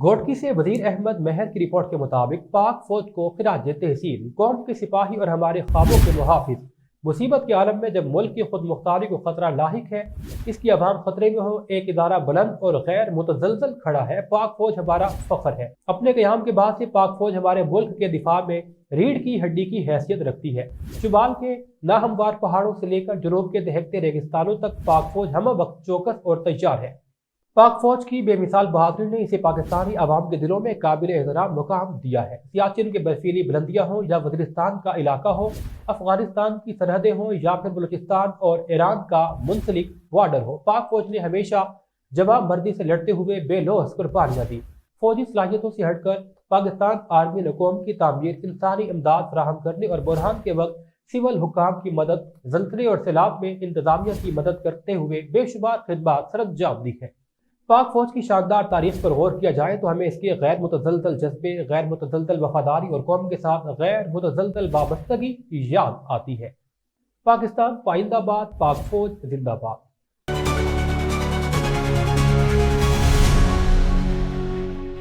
घोटकी से वजीर अहमद महर की रिपोर्ट के मुताबिक पाक फौज को खिराज तहसीन, कौम के सिपाही और हमारे ख्वाबों के मुहाफिज। मुसीबत के आलम में जब मुल्क की खुद मुख्तारी को खतरा लाहिक है, इसकी अवाम खतरे में हो, एक इदारा बुलंद और गैर मुतजलजल खड़ा है। पाक फौज हमारा फख्र है। अपने क़याम के बाद से पाक फौज हमारे मुल्क के दिफा में रीढ़ की हड्डी की हैसियत रखती है। शुमाल के नाहमवार पहाड़ों से लेकर जनूब के दहकते रेगिस्तानों तक पाक फौज हम वक्त चौकस और तैयार है। पाक फौज की बेमिसाल बहादुरी ने इसे पाकिस्तानी अवाम के दिलों में काबिल एहतराम मुकाम दिया है। सियाचिन के बर्फीली बुलंदियां हों या वज़ीरिस्तान का इलाका हो, अफगानिस्तान की सरहदें हों या फिर बलूचिस्तान और ईरान का मुंसलिक बॉर्डर हो, पाक फौज ने हमेशा जवाब मर्दी से लड़ते हुए बेलौस कुर्बानियां दी। फौजी सलाहियतों से हटकर पाकिस्तान आर्मी ने कौम की तामीर, इंसानी इमदाद फराहम करने और बुरहान के वक्त सिविल हुकाम की मदद, जल्जले और सैलाब में इंतजामिया की मदद करते हुए बेशुमार खिदमत सरअंजाम दी है। पाक फौज की शानदार तारीख पर गौर किया जाए तो हमें इसके गैर मुतजलजल जज्बे, गैर मुतजलजल वफादारी और कौम के साथ गैर मुतजलजल वाबस्तगी याद आती है। पाकिस्तान पाइंदाबाद, पाक फौज जिंदाबाद।